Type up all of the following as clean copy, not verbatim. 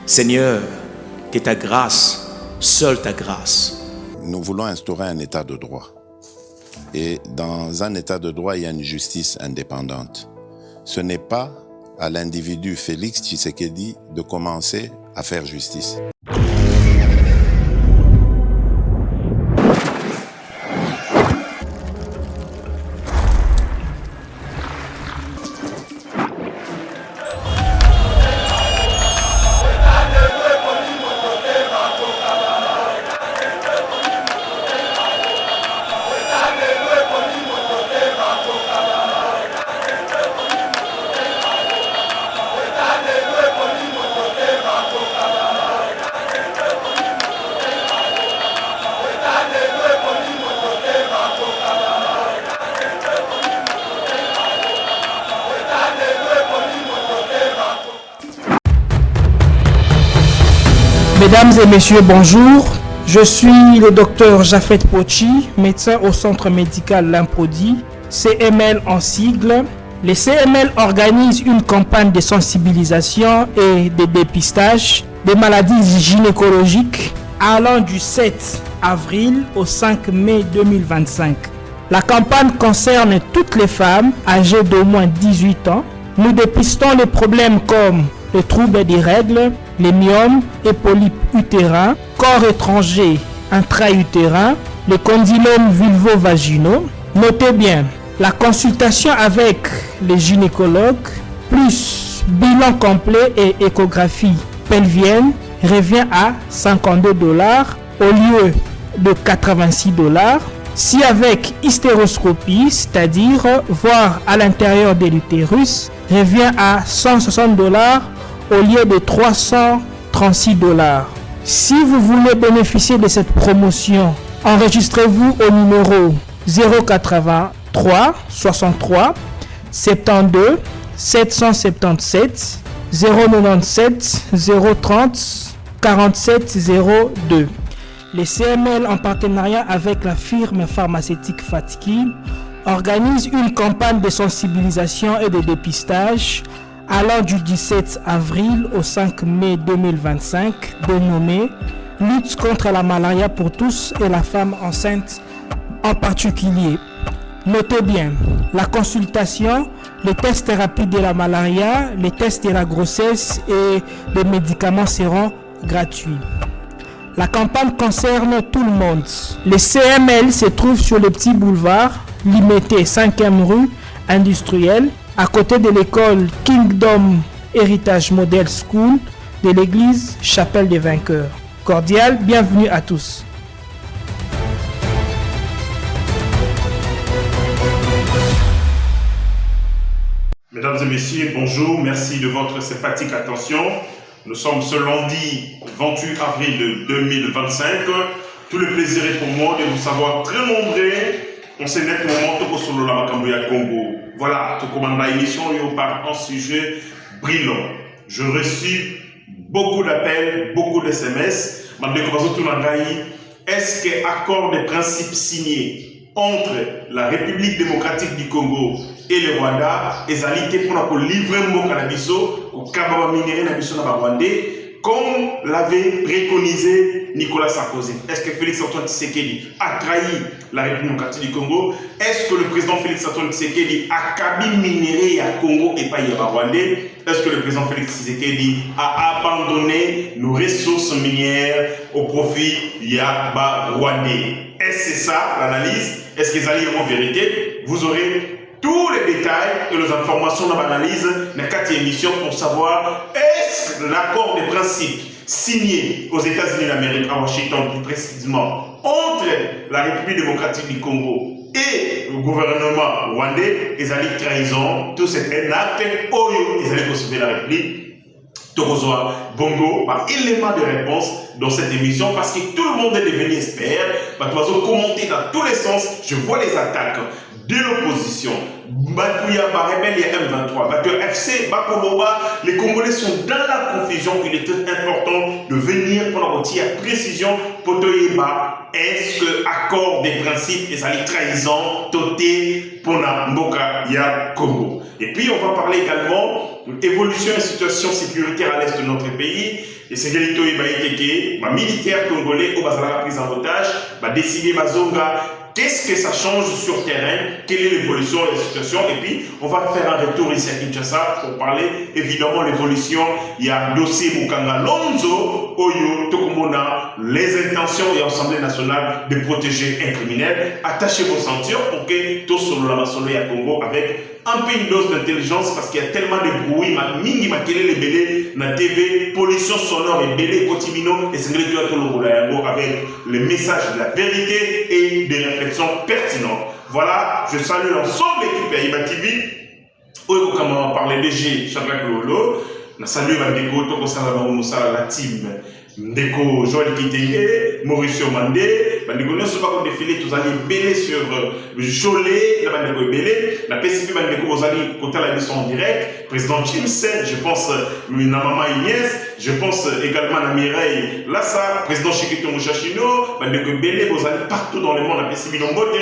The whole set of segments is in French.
Seigneur, que ta grâce, seule ta grâce. Nous voulons instaurer un état de droit. Et dans un état de droit, il y a une justice indépendante. Ce n'est pas à l'individu Félix Tshisekedi de commencer à faire justice. Mesdames et messieurs, bonjour. Je suis le docteur Jafet Pochi, médecin au centre médical Limprodi, CML en sigle. Les CML organisent une campagne de sensibilisation et de dépistage des maladies gynécologiques allant du 7 avril au 5 mai 2025. La campagne concerne toutes les femmes âgées d'au moins 18 ans. Nous dépistons les problèmes comme les troubles des règles, les myomes et polypes utérins, corps étrangers intra-utérins, les condylomes vulvo-vaginaux. Notez bien, la consultation avec les gynécologues, plus bilan complet et échographie pelvienne, revient à $52 au lieu de $86. Si avec hystéroscopie, c'est-à-dire voir à l'intérieur de l'utérus, revient à $160 au lieu de $336. Si vous voulez bénéficier de cette promotion, enregistrez-vous au numéro 083 63 72 777 097 030 47 02. Les CML, en partenariat avec la firme pharmaceutique Fatiki, organisent une campagne de sensibilisation et de dépistage allant du 17 avril au 5 mai 2025, dénommée « Lutte contre la malaria pour tous et la femme enceinte en particulier ». Notez bien, la consultation, les tests rapides de la malaria, les tests de la grossesse et les médicaments seront gratuits. La campagne concerne tout le monde. Les CML se trouvent sur le petit boulevard Limité 5e rue industrielle, à côté de l'école Kingdom Heritage Model School de l'église Chapelle des Vainqueurs. Cordial, bienvenue à tous. Mesdames et messieurs, bonjour, merci de votre sympathique attention. Nous sommes ce lundi 28 avril 2025. Tout le plaisir est pour moi de vous savoir très nombreux. On s'est net moment sur le Makamboya Congo. Voilà, tout comme dans l'émission, il y a un sujet brillant. Je reçus beaucoup d'appels, beaucoup de SMS. Est-ce que l'accord de principe signé entre la République démocratique du Congo et le Rwanda est allié pour livrer un mot cannabis au Kababa minéré na Rwandais comme l'avait préconisé Nicolas Sarkozy? Est-ce que Félix Antoine Tshisekedi a trahi la République démocratique du Congo? Est-ce que le président Félix Antoine Tshisekedi a cabine minéré à Congo et pas à Rwandais? Est-ce que le président Félix Tshisekedi a abandonné nos ressources minières au profit Yaba Rwandais? Est-ce que c'est ça l'analyse? Est-ce qu'ils allaient en vérité? Vous aurez tous les détails et les informations dans l'analyse de cette émission pour savoir est-ce l'accord de principe signé aux États-Unis d'Amérique, à Washington plus précisément, entre la République démocratique du Congo et le gouvernement rwandais, ils allaient trahison, tout c'est un acte, ils allaient conserver la République. Tokozoa Bongo, par élément de réponse dans cette émission parce que tout le monde est devenu expert. Bah, tu vas commenter dans tous les sens. Je vois les attaques de l'opposition, Batouya, rebelle, M23, Batouya FC, Bakoloba, les Congolais sont dans la confusion. Il est très important de venir pour la précision pour Toyeba. Est-ce que accord des principes et ça les trahison toté pour la Mboka ya Congo? Et puis on va parler également de l'évolution et situation sécuritaire à l'est de notre pays. Et c'est que les militaires congolais au Bazala prise en otage, décider Bazonga. Qu'est-ce que ça change sur le terrain? Quelle est l'évolution de la situation? Et puis, on va faire un retour ici à Kinshasa pour parler évidemment de l'évolution. Il y a dossier Mukanga Lonzo, Oyo, Tokomona, les intentions et l'Assemblée nationale de protéger un criminel. Attachez vos ceintures pour que tout sur la Masolo et Congo avec un peu une dose d'intelligence parce qu'il y a tellement de bruit, mingi makele les belé, na TV, pollution sonore et belé, kotimino, et c'est le avec le message de la vérité et des réflexions pertinentes. Voilà, je salue l'ensemble de l'équipe Yaïba TV. Où comme on parlait DG, Chadrak Lolo, je salue Mandeko, Toko Salama Moussa, la team. Ndeko Joël Kitenge, Mauricio Mandé, Bandeko ne sont pas qu'on défilé, tous allez belé sur Cholet, la Bandeko belé, la PCP Bandeko vous allez côté la mission en direct, président Chimsen, je pense Namama Inès, je pense également à Mireille Lassa, président Chikito Mouchachino, Bandeko belé, vous allez partout dans le monde, la PCP Nombote.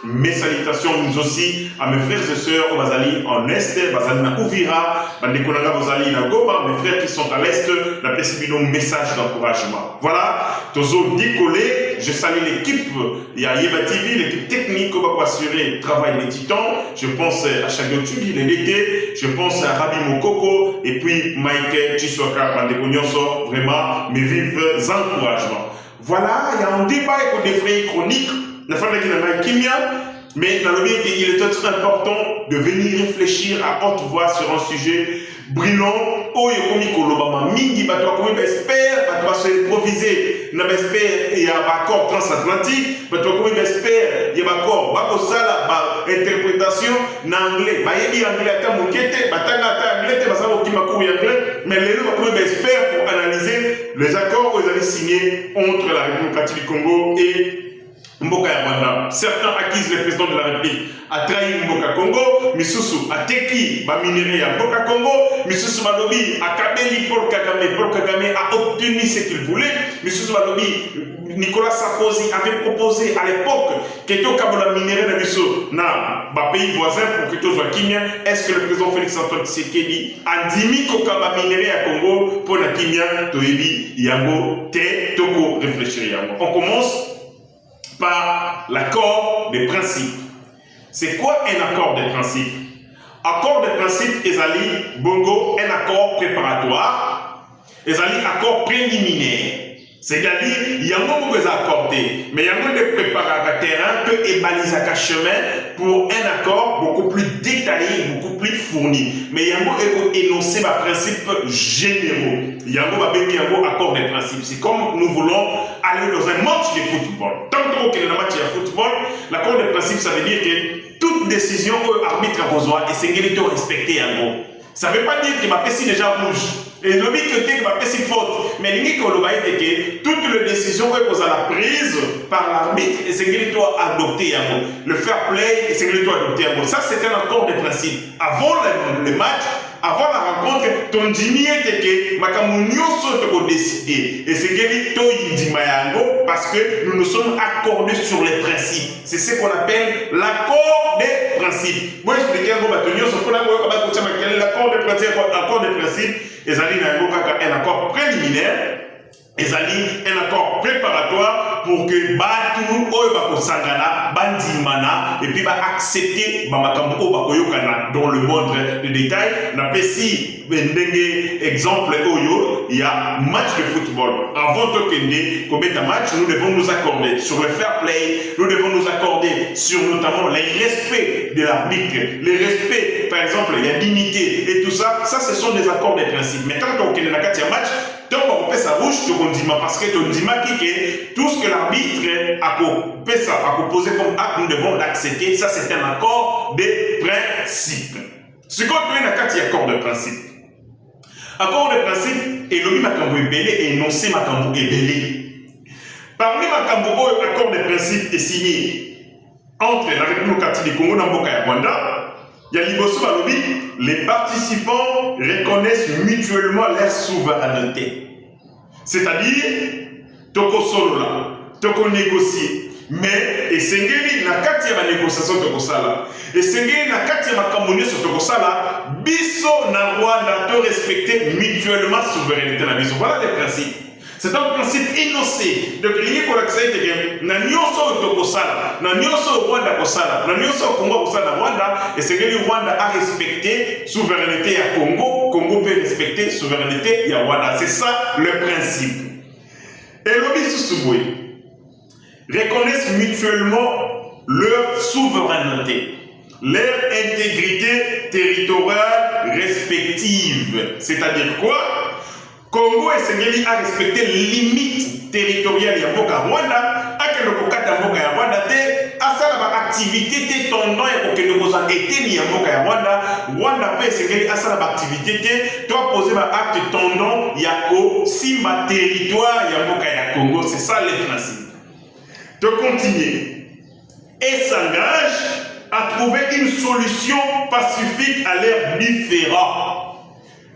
Mes salutations nous aussi à mes frères et sœurs au Bazali en Est, Bazali na Ouvira, Bandeko Naga Bazali na Goma, mes frères qui sont à l'Est, la PCP donc message d'encouragement. Voilà, Tozo décollé, je salue l'équipe, il y a Yeba TV, l'équipe technique qui va assurer le travail des titans, je pense à Chago Tubi, l'été, je pense à Rabi Mokoko, et puis Mike Chiswaka, Bandeko Nyonso, vraiment mes vifs encouragements. Voilà, il y a un débat avec des frais chroniques. La femme qui n'a pas kimia, mais dans le milieu, il est très important de venir réfléchir à haute voix sur un sujet brillant. Oh, il y a comme Kolobama, Mingi, Bato, comme espère, Bato, se improviser. N'a espère, il y a un accord transatlantique, Bato, comme espère, il y a un accord, Bako Sala, interprétation, en anglais, Bayebi anglais, Ata Moukete, Batanga, Ata anglais, Basamo Kimakou anglais, mais les deux, comme espère pour analyser les accords qu'ils avaient signés entre la République démocratique du Congo et Mboka ya Rwanda. Certains accusent le président de la République a trahi Mboka Congo, Misusu a teki ba minéré ya Mboka Congo, Misusu Malobi a kabeli Paul Kagame a obtenu ce qu'il voulait, Misusu Malobi Nicolas Sarkozy avait proposé à l'époque que tout Kabola minéré na biso na ba pays voisin pour que tout soit Kimia. Est-ce que le président Félix Antoine Tshisekedi a dit ko Kaba minéré à Congo pour la Kimia toyebi yango te toko réfléchir yango. On commence par l'accord des principes. C'est quoi un accord des principes? Accord des principes, ezali bongo, un accord préparatoire, ezali accord préliminaire. C'est-à-dire, il y a un moment que vous accordez, mais il y a un moment de préparer le terrain que ébaliser un chemin pour un accord beaucoup plus détaillé, beaucoup plus fourni. Mais il y a un moment que énoncer les principes généraux. Il y a un moment accord des principes. C'est comme nous voulons aller dans un match de football. Tant qu'il y a un match de football, l'accord des principes, ça veut dire que toute décision que l'arbitre a besoin et c'est qu'il doit respecter un mot. Ça ne veut pas dire que ma pessie déjà rouge. Et le but que ma pessie faute. Mais l'idée que toutes les décisions que vous avez prises par l'arbitre et c'est qu'il doit adopter un mot. Le fair play et c'est qu'il doit adopter un mot. Ça, c'est un accord de principe. Avant le match, avant la rencontre, ton dîmier était que Makamunyo saute décider. Et c'est qu'il doit parce que nous nous sommes accordés sur les principes. C'est ce qu'on appelle l'accord des principes. Moi, je expliquer l'accord des principes. Ezali un accord préliminaire, ezali un accord préparatoire pour que Batu Oyo Sangana, Bandimana, et puis accepter Bamakambo Bakoyokana dans le moindre de détail. N'a pas si exemple Oyo, il y a match de football. Avant de commettre un match, nous devons nous accorder sur le fair play, nous devons nous accorder sur notamment les respects de l'arbitre, les respects, par exemple, la dignité et tout ça. Ça, ce sont des accords des principes. Mais tant qu'on est dans un match, tant qu'on fait sa bouche, parce que tu dis que tout ce que l'arbitre a proposé comme acte, nous devons l'accepter. Ça, c'est un accord de principe. Ce qu'on peut dans un accord de principe. Accord de principe, et l'omi makambo ebele et énoncé makambo ebele. Parmi makambo accord de principe est signé entre la République démocratique du Congo et Mboka ya Rwanda. Yaliboso Balobi, les participants reconnaissent mutuellement leur souveraineté. C'est-à-dire, toko solola, toko négocier. Mais, et sengeli na kati ya négociation toko sala. Et sengeli na kati ya makamonio sur toko sala, biso na Rwanda to respecter mutuellement souveraineté na biso. Voilà les principes. C'est un principe énoncé. Donc, il y a que na nyonso toko sala, na nyonso Rwanda ko sala, na nyonso Congo ko sala Rwanda, et sengeli Rwanda a respecté souveraineté ya Congo, Congo peut respecter souveraineté ya Rwanda. C'est ça le principe. Et l'Obi Susubwe reconnaissent mutuellement leur souveraineté, leur intégrité territoriale respective. C'est-à-dire quoi? Congo et Sengeli a respecté les limites territoriales de Mboka Rwanda, a que le Kokata Mboka Rwanda te, a ça la activité te tendant et pour que nous avons été ni Mboka Rwanda, Rwanda peut Sengeli a ça la activité te, toi poser ma acte tendant yako si ma territoire Mboka ya Congo, c'est ça le principe. De continuer et s'engage à trouver une solution pacifique à leurs différends.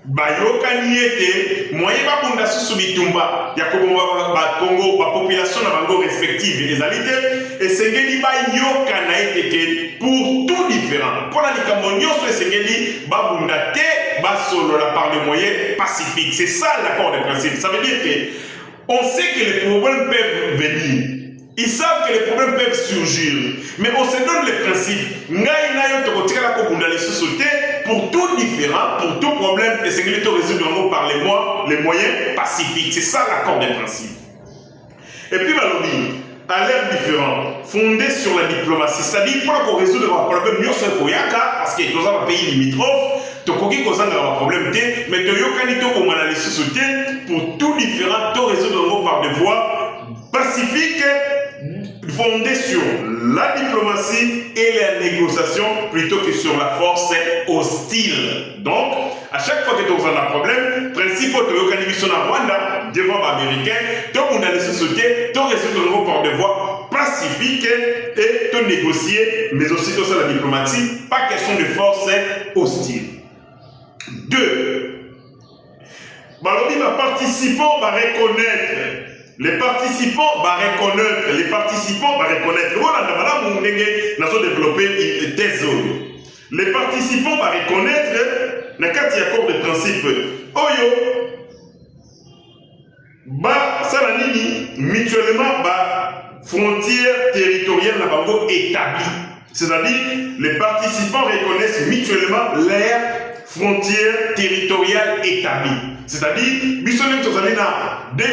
Bayoka niete, moyen babunda susu bitumba, yakobomba ba Congo, ba population na bango respective les alités, et sengeli ba yoka na eteke pour tout différent. Pour la likamonio so sengeli babunda te, ba solo la par le moyen pacifique. C'est ça l'accord de principe. Ça veut dire que on sait que les problèmes peuvent venir. Ils savent que les problèmes peuvent surgir. Mais on se donne les principes. Pour tout différent, pour tout problème, et c'est que les résoudre par les moyens pacifiques. C'est ça l'accord des principes. Et puis, Balobi, à l'ère différente, fondée sur la diplomatie, c'est-à-dire pour qu'on résoudre un problème, mieux c'est Koyaka, parce qu'il y a un pays limitrophe, tokoki kozanga un problème, mais toyokani to analyse pour tout différent, to résoudre par des voies pacifiques, fondée sur la diplomatie et la négociation plutôt que sur la force hostile. Donc, à chaque fois que tu as un problème, principe de l'organisation à Rwanda, devant l'Américain, tu as une société, tu as résoudre par des voies pacifiques et tu négocier, mais aussi sur la diplomatie, pas question de force hostile. 2. Balobi va participants va reconnaître. Les participants vont reconnaître. Voilà, nous avons développé une thèse. Les participants vont reconnaître la carte d'accord de principe. Oyo, ça la nini mutuellement frontières territoriales na bango établies. C'est-à-dire, les participants reconnaissent mutuellement leurs frontières territoriales établies. C'est-à-dire, Bissonnet Tozalina, 2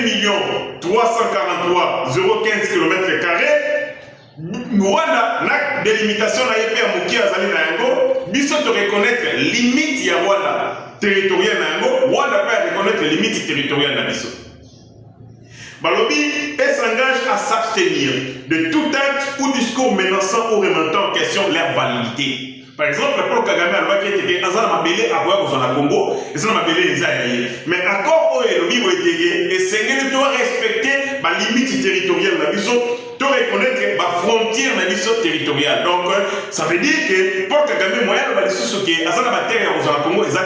343 015 km². Rwanda, la délimitation na yépé à Mouki Azalina Yango, Bissot te reconnaître limite ya Rwanda territoriale na Yango, Rwanda peut reconnaître limite territoriale na Bissot. Balobi s'engage à s'abstenir de tout acte ou discours menaçant ou remettant en question leur validité. Par exemple, Paul Kagame a dit que Azana Mabele a voulu au Congo, et ça Mabele les a aidés. Mais accord au Elobi va être et c'est que tu dois respecter ma limite territoriale, la mission, tu dois reconnaître ma frontière, la mission territoriale. Donc, ça veut dire que Paul Kagame, moyen de la ce qui Azana Mabele au Congo, il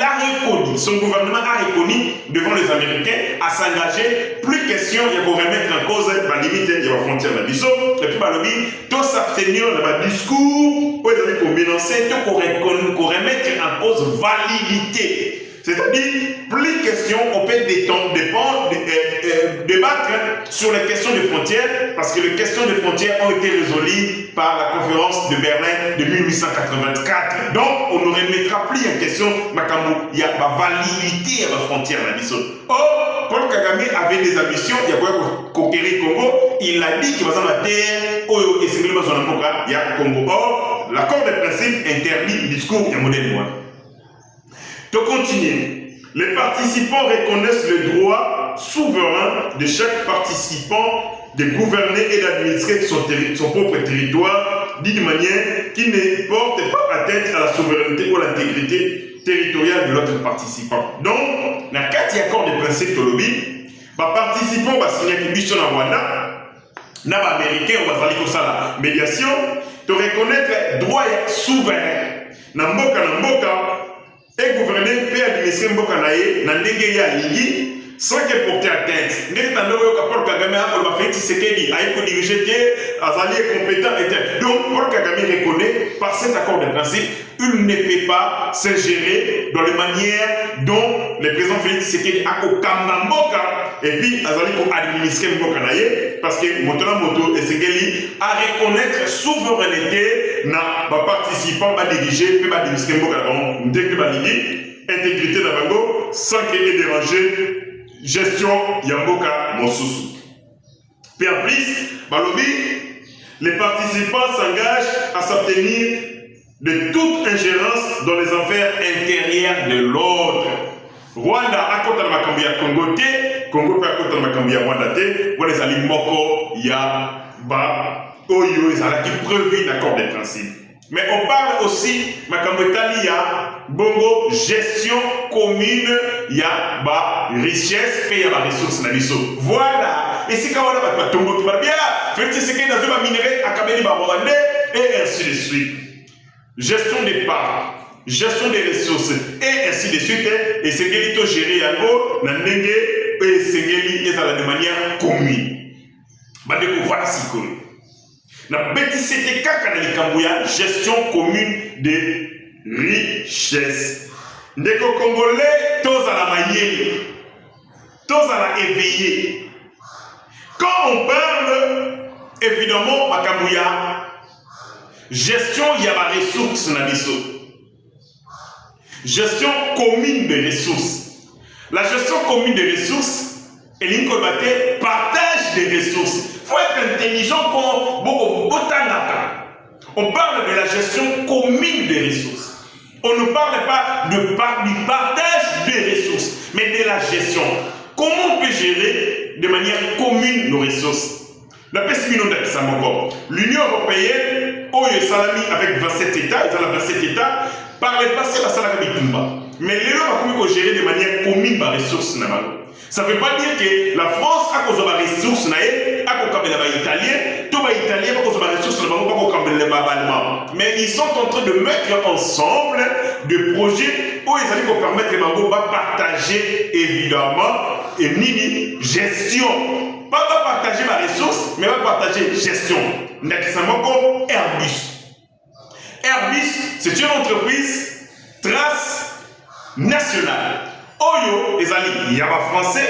a reconnu, son gouvernement a reconnu devant les Américains à s'engager. Plus question, il faut remettre en cause la limite de la frontière, la mission. Et puis, Balobi, tu dois s'abstenir de ma discours. Pour mélancer, pour remettre en cause validité. C'est-à-dire, plus de questions, on peut débattre sur les questions de frontières, parce que les questions de frontières ont été résolues par la conférence de Berlin de 1884. Donc, on ne remettra plus en question, il y a la validité à la frontière, la mission. Or, Paul Kagame avait des ambitions, il y a quoi conquérir Congo, il a dit qu'il va s'en la terre, et c'est il y a Congo. Or, l'accord de principe interdit le discours du modèle noir. De continuer, les participants reconnaissent le droit souverain de chaque participant de gouverner et d'administrer son propre territoire d'une manière qui ne porte pas atteinte à la souveraineté ou à l'intégrité territoriale de l'autre participant. Donc, dans le cadre de l'accord de principe de lobby, les participants vont signer une mission à Rwanda, les Américains vont faire la médiation, de reconnaître droit souverain. na mboka et gouverner peut administrer mboka na ye na ndenge ya lingi sans que porter atteinte. Ndenge tandoko ka Paul Kagame a pour Félix Tshisekedi a dirigé azali compétent et donc Paul Kagame reconnaît par cet accord de principe il ne peut pas s'ingérer dans les manières dont le président Félix Tshisekedi a kokamba mboka et puis azali pour administrer mboka na ye parce que moto esengeli à reconnaître souveraineté na ba participants ba diriger peut ba administrer mboka na ndenge ba lingi intégrité na bango sans qu'il ait dérangé gestion Yamboka Mosusu. Puis en plus, Balobi, les participants s'engagent à s'abstenir de toute ingérence dans les affaires intérieures de l'ordre. Rwanda a contre la Macambia Congo te, Congo peut à contre la Macambia Rwanda te, on les alliés Moko, Ya, Ba, Oyo, ils ont qui prévu d'accord des principes. Mais on parle aussi, Makambetali, ya bongo gestion commune, ya ba richesse, et ya ba ressources na biso. Voilà. Et si quand on a ba tombo qui va bien, Félix Tshisekedi dans un minerai à Kabeli ba Rwanda et ainsi de suite. Gestion des parts, gestion des ressources et ainsi de suite. Et c'est que to gérer yango na ndenge et c'est que de manière commune. Ba découvrir si commune. Na BTCT kaka na likambo ya gestion commune de richesse. Ndeko congolais tozala mayele, tozala éveillé. Quand on parle évidemment makambo ya gestion ya ba ressources na biso. Gestion commune de ressources. La gestion commune de ressources et l'incolbate partage des ressources. Il faut être intelligent comme Botanaka. On parle de la gestion commune des ressources. On ne parle pas du partage des ressources, mais de la gestion. Comment on peut gérer de manière commune nos ressources? L'Union européenne, Salami avec 27 États, ils ont 27 États, par le passé, la Salami Tumba. Mais les gens ont gérer de manière commune les ressources. Ça ne veut pas dire que la France a cause de ressources, a cause de l'Italien, tout les Italiens a cause de ressources, mais ils sont en train de mettre ensemble des projets où ils allaient permettre de partager évidemment et nini gestion. Pas partager ma ressource, mais partager gestion. Comme Airbus. Airbus, c'est une entreprise transnationale. Oyo, ezali, il y a pas français,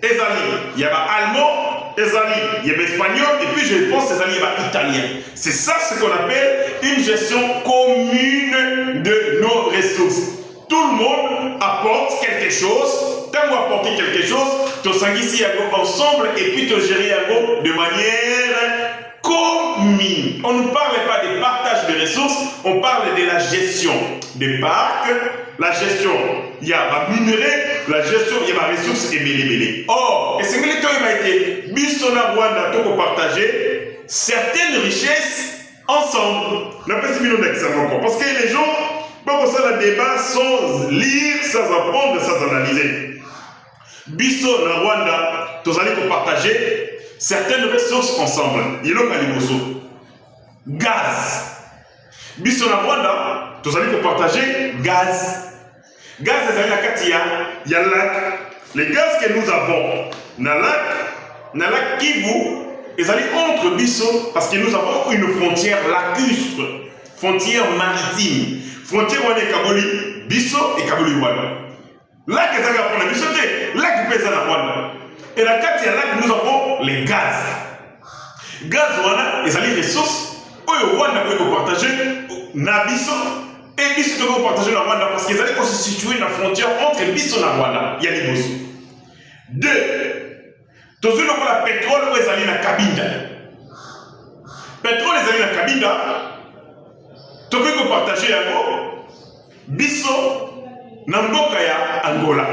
ezali, il y a pas allemand, ezali, il y a pas espagnol, et puis je pense ezali, il y a pas italien. C'est ça ce qu'on appelle une gestion commune de nos ressources. Tout le monde apporte quelque chose. Quand vous apportez quelque chose, tu s'enguisses ensemble et puis tu gères de manière commune. On ne parle pas de partage de ressources, on parle de la gestion des parcs, la gestion, il y a ma minerai, la gestion, il y a ma ressource et mêlée. Or, et c'est que les temps il a été, Bissona Rwanda, tout pour partager certaines richesses ensemble. On n'a pas si millions d'exemples encore. Parce que les gens, pas pour ça, le débat sans lire, sans apprendre, sans analyser. Bissona Rwanda, tous allez pour partager certaines ressources ensemble. Il y a le gaz. Bissona Rwanda, tous allez pour partager gaz. Gaz, il y a lac. Les gaz que nous avons, dans le lac Kivu, ils allaient entre Bisso parce que nous avons une frontière lacustre, frontière maritime. Frontière où est Kaboli, Bisso et Kaboli Rwanda. Lac que ça va prendre Bisso, lac qui pèse à Rwanda. Et la carte, il y a là que nous avons les gaz. Gaz, Rwanda, ils allaient ressources, où Rwanda peut partager, Nabisso. Et Bisso doit partager la Rwanda parce qu'ils allaient constituer la frontière entre Bisso et la Rwanda. Il y a les Bosso. Deux, tous ceux qui ont le pétrole, où ils allaient dans la Kabinda. Pétrole, ils allaient dans la Kabinda. Tous ceux qui ont partagé la Bisso, Namboka ya Angola.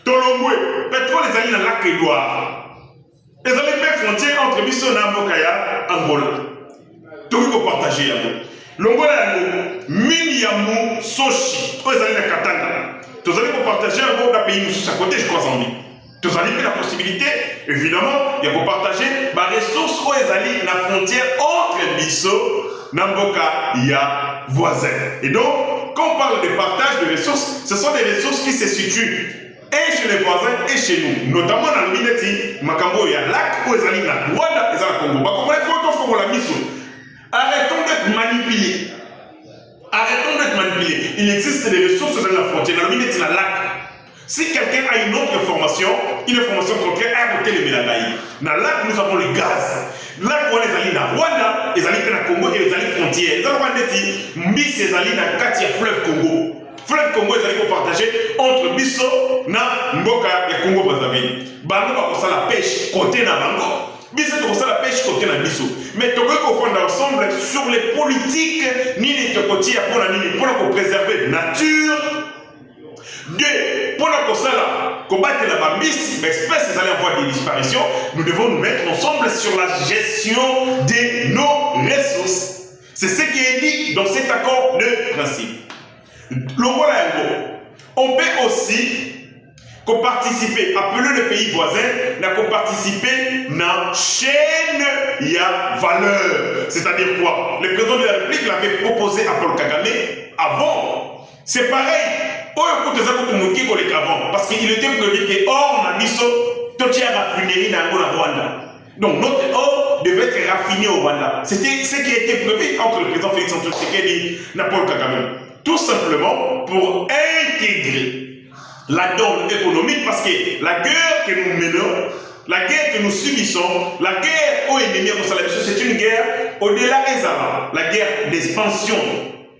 Tolongwe, pétrole, ils allaient dans la lac Edouard. Ils allaient faire frontière entre Bisso et Namboka ya Angola. Tous ceux qui ont partagé la Longola yango Miliamu Sochi. Ils allaient dans Katanga. Tous allez pour partager un bon pays nous à côté, je crois en lui. Tous allez faire la possibilité, évidemment, il y a pour partager les ressources où ils allaient dans la frontière entre Bisso Namboka ya voisin. Et donc, quand on parle de partage de ressources, ce sont des ressources qui se situent et chez les voisins et chez nous. Notamment dans le Mineti, Makambo ya lac, où ils allaient na Rwanda, ils allaient Congo. Arrêtons d'être manipulés. Arrêtons d'être manipulés. Il existe des ressources dans la frontière. Dans le Mineti, na lac. Si quelqu'un a une autre information contraire, à côté de Mélangaï. Dans le lac, nous avons le gaz. Là, on les alliés dans Rwanda, les alliés dans Congo et les alliés frontières. Les alliés dans Mbis, les alliés dans Katia, fleuve Congo. Fleuve Congo, les alliés partager entre Bisso et Mboka et Congo Brazzaville. Bango va pour ça la pêche côté na Bango. Bisso pour ça la pêche côté na Bisso. Mais tu peux confondre ensemble sur les politiques, ni les côtés pour la préserver la nature. Deux, pour la combattre la bambis, espèces allaient avoir des disparitions, nous devons nous mettre ensemble sur la gestion de nos ressources. C'est ce qui est dit dans cet accord de principe. On peut aussi participer, appeler le pays voisin, à participer dans la chaîne ya valeur. C'est-à-dire quoi? Le président de la République l'avait proposé à Paul Kagame avant. C'est pareil. Parce qu'il était prévu que or on a mis toute la raffinerie dans le Rwanda. Donc notre or devait être raffiné au Rwanda. C'était ce qui a été prévu entre le président Félix Antoine Tshisekedi et Paul Kagame. Tout simplement pour intégrer la donne économique, parce que la guerre que nous menons, la guerre que nous subissons, la guerre aux ennemis, c'est une guerre au-delà des Arabes, la guerre d'expansion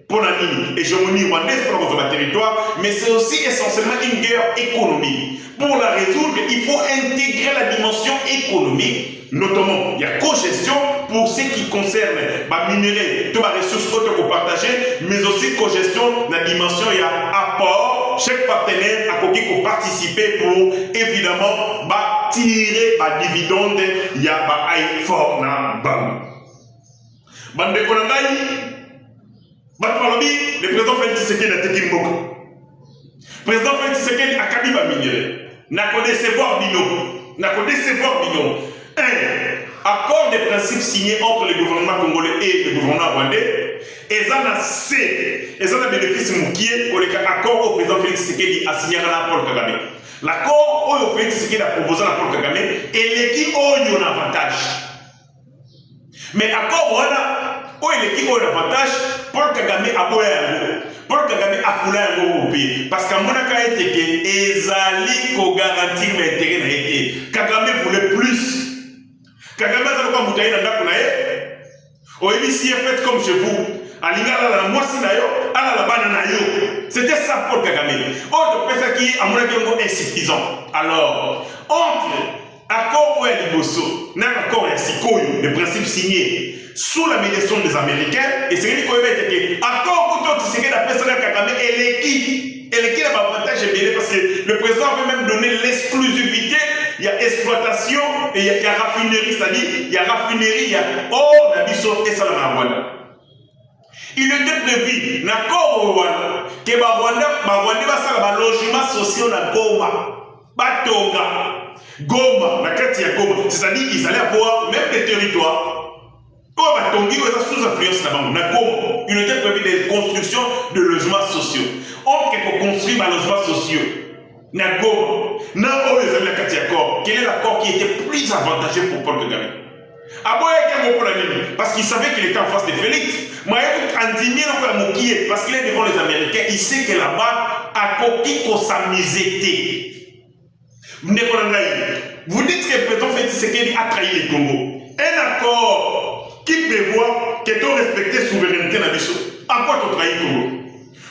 pour la ligne hégémonie rwandaise pour le territoire, mais c'est aussi essentiellement une guerre économique. Pour la résoudre, il faut intégrer la dimension économique, notamment il y a co-gestion pour ce qui concerne les minéraux, toutes les ressources qu'on partager, mais aussi co-gestion la dimension il y a apport. Chaque partenaire a pour participer pour évidemment tirer un dividende, il y a un fort na bam. Bande Konangai. Le président Félix Tshisekedi a été Mboka. Le président Félix Tshisekedi a kabi ba minéraux. N'a qu'à décevoir Bino. Un accord de principe signé entre le gouvernement congolais et le gouvernement rwandais. Et ça n'a c'est. Et ça n'a bénéfice moukier pour l'accord au président Félix Tshisekedi a signé à Paul Kagame. L'accord au Félix Tshisekedi a proposé à Paul Kagame et l'équipe a eu un avantage. Mais l'accord Rwanda. Oh, il est qui a l'avantage, Paul Kagame a boyé un mot. Paul Kagame a foulé un mot au pays. Parce qu'à mon avis, il était Ezali ko garantir l'intérêt n'a été. Kagame voulait plus. Kagame a quoi moutaï n'a pas naé. Oh, il s'y est fait comme chez vous. Alingala la moisi na yo, ala la banana yo. C'était ça Paul Kagame. Oh, donc ça qui à mon avis est insuffisant. Alors, entre accord ou Liboso, n'a accord et Sikoyo, le principe signé sous la médiation des Américains, et c'est ce qu'on va dire accord pour tout ce qui est appelé ça Kagame et l'équipe a l'avantage bien parce que le président veut même donner l'exclusivité. Il y a exploitation et il y a raffinerie, c'est-à-dire il y a raffinerie, il y a or, Nabiso et Salamabwana. Il était prévu, l'accord au Rwanda, que Rwanda va faire un logement social à Goma, Goma, la carte à Goma, c'est-à-dire qu'ils allaient avoir même des territoires. Comme sous influence là-bas, il était prévu des constructions de logements sociaux. On peut construire des logements sociaux. Quel est l'accord qui était plus avantageux pour Paul Kagame? Parce qu'il savait qu'il était en face de Félix. Parce qu'il est devant les Américains, il sait que là-bas, à Koki s'amusait. Vous dites que le président Félix Tshisekedi a trahi le Congo. Un accord qui prévoit que tu respectes la souveraineté de Bissau. En quoi tu trahis le Congo?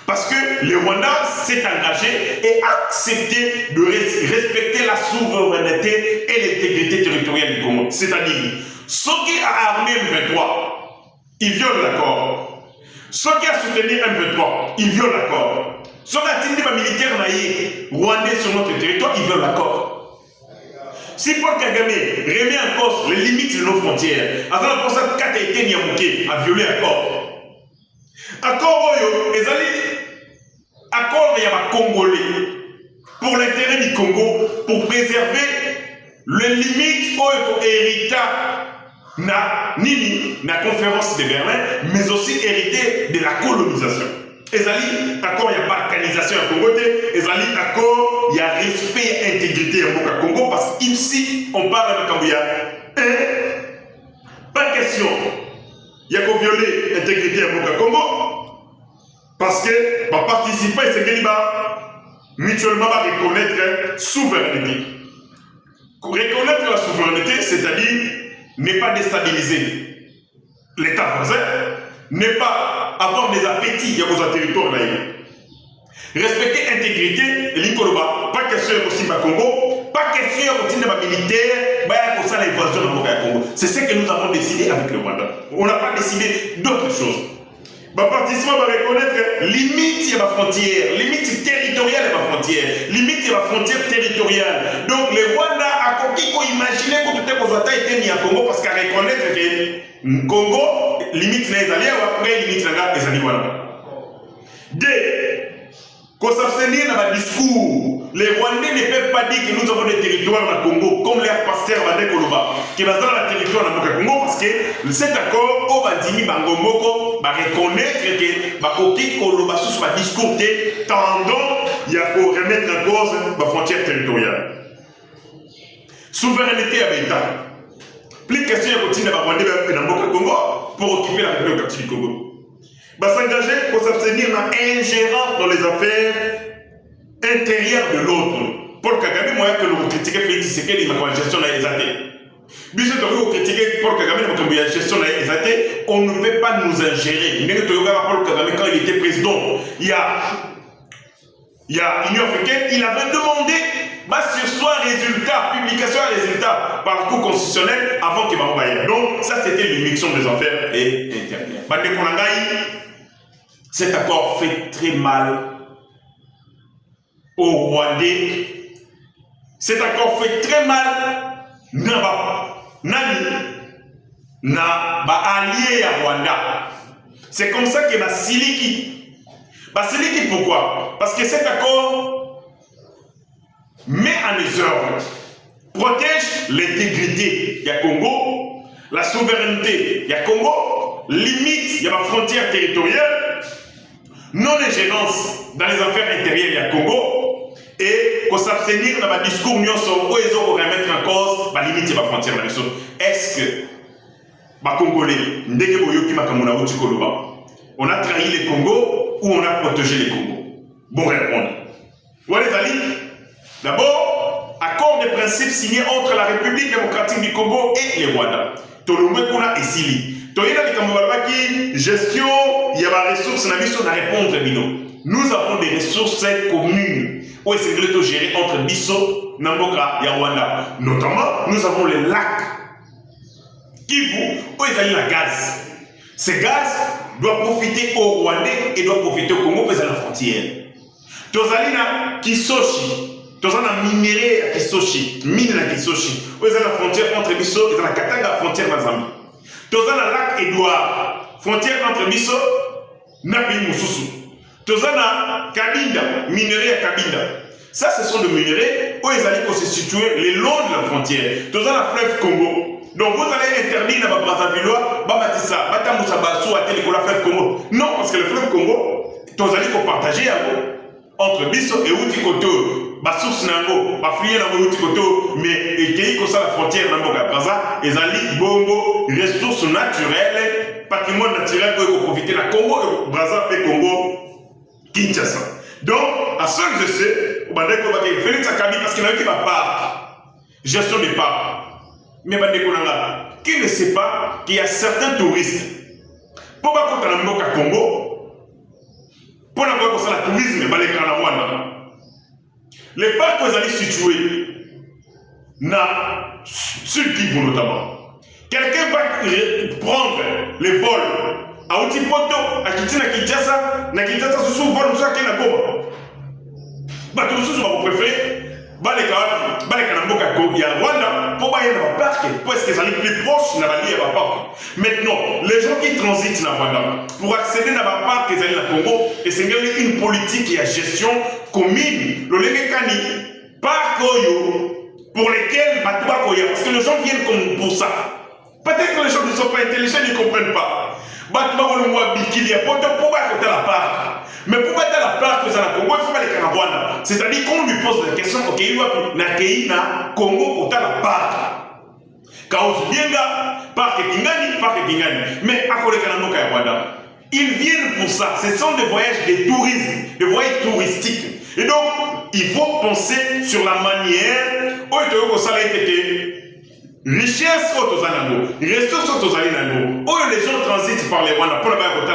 Parce que le Rwanda s'est engagé et a accepté de respecter la souveraineté et l'intégrité territoriale du Congo. C'est-à-dire, ceux qui ont armé M23, ils violent l'accord. Ceux qui ont soutenu M23, ils violent l'accord. Ceux qui ont militaire rwandais sur notre territoire, ils violent l'accord. Si Paul Kagame remet en cause les limites de nos frontières, avant la personne qui a été Niamouké a violé l'accord. Accord il y a un Congolais pour l'intérêt du Congo, pour préserver les limites au héritage na nini na conférence de Berlin, mais aussi hérité de la colonisation. Ezali accord ya balkanisation ya Congo te, ezali accord ya respect et intégrité ya mboka Congo, parce qu'ici on parle de Kambuya. Pas question ya ko violer l'intégrité ya mboka Congo, parce que va participer et c'est mutuellement va reconnaître souveraineté. Reconnaître la souveraineté, c'est-à-dire ne pas déstabiliser l'État voisin, ne pas avoir des appétits à vos territoires d'ailleurs. Respecter l'intégrité et l'Ikoloba, pas question aussi au Congo, pas question aussi de militaire, pas question de l'invasion de Congo. C'est ce que nous avons décidé avec le Rwanda. On n'a pas décidé d'autres choses. Les participants vont reconnaître limite de la frontière, limite territoriale de la frontière, limite de la frontière territoriale. Donc le Rwanda a imaginer que tout est aux attaques été mis à Congo parce qu'à reconnaître que Congo limite les alliés après limite les alliés voilà. Qu'on s'abstenir dans le discours, les Rwandais ne peuvent pas dire que nous avons des territoires dans le Congo, comme les pasteurs Vandé Koloba, qui sont dans le territoire dans le Congo, parce que cet accord, au Bandimi Bangomoko, va reconnaître que Bakoki Koloba sous un discours tendant à remettre en cause la frontière territoriale. Souveraineté à l'État. Plus de questions à continuer à Rwandais dans le Congo pour occuper la République du Congo. Va s'engager pour s'abstenir dans l'ingérence dans les affaires intérieures de l'autre. Paul Kagame, moi, que nous critiquons Félix Tshisekedi, il m'a dit gestion de l'ESAT. Puis, si vous critiquez Paul Kagame, il m'a dit gestion de l'ESAT, on ne peut pas nous ingérer. Mais nous Paul Kagame, quand il était président, il y a l'Union africaine, il avait demandé sur soi résultat, publication à résultat par le cours constitutionnel avant qu'il m'envoie. Donc, ça, c'était l'émission des affaires et intérieures. Cet accord fait très mal aux Rwandais. Cet accord fait très mal na allié à Rwanda. C'est comme ça que Basiliki. Basiliki pourquoi? Parce que cet accord met en exergue, protège l'intégrité du Congo, la souveraineté du Congo, limite la frontière territoriale, non-ingérence dans les affaires intérieures du Congo et qu'on s'abstenir dans le discours où ils ont remettre en cause la limite de la frontière. Est-ce que les Congolais, on a trahi les Congo ou on a protégé les Congo? Bon répondre. D'abord, accord de principe signé entre la République démocratique du Congo et les Rwanda. Tolomekuna et Sili. Gestion, il y a des ressources, na répondre. Nous avons des ressources communes où c'est de gérer entre Bisso, Namboka et Rwanda. Notamment, nous avons les lacs Kivu, où il y a la gaz. Ce gaz doit profiter aux Rwandais et doit profiter au Congo, mais à la frontière. Tozalina Kisoshi, Tozana minéré à Kisoshi, mine à Kisoshi, où il y a la frontière entre Bisso et la Katanga, frontière de Zambie. Tozana lac Edouard, frontière entre Bisso et Pays Moussousou. Tozana Kabinda, minerai à Kabinda. Ça, ce sont des minéraux où ils allaient se situer le long de la frontière. Tozana fleuve Congo. Donc vous allez interdire dans Brazzavillois, Bamatissa, Batamoussa Bassou, à Télécola fleuve Congo. Non, parce que le fleuve Congo, Tozali pour partager entre Bisso et Outikoto. Basource Nango, Bafouye Nango Outikoto, mais et qui est ça la frontière Namboka Brazza, et Zali Bongo, ressources naturelles, patrimoine naturel pour profiter de la Congo, Brazza et Congo, Kinshasa. Donc, à ce que je sais, on va dire que Félix Akabi, parce qu'il a eu qui va pas, gestion des parcs. Mais qui ne sait pas qu'il y a certains touristes, pour pas qu'on ait un Congo, pour pas qu'on ait un tourisme, les parcs que vous allez situer, sur Kivu notamment, quelqu'un va prendre les vols à Outipoto, à Kitina Kinshasa, na Kinshasa sous vol, nous sommes à Goma. Bah, tous ceux vous préférez. Il y a Rwanda pour aller dans le parc, pour être plus proche de la parc. Maintenant, les gens qui transitent dans Rwanda, pour accéder dans le parc, ils allaient dans le Congo, et c'est une politique et une gestion commune. Le Légekani, parc pour lesquels, parce que les gens viennent comme pour ça. Peut-être que les gens ne sont pas intelligents, ils ne comprennent pas. Mais pour battre la part que ça na Congo, il faut pas les Canabouana. C'est-à-dire qu'on lui pose la question, ok, il va na Congo pour la part. Kaos Bienga, Parc Kingani. Mais à côté de Rwanda, ils viennent pour ça. Ce sont des voyages de tourisme, des voyages touristiques. Et donc, il faut penser sur la manière où richesse autosanango, ressources autosanango, où les gens transitent par les Rwanda pour la Rwanda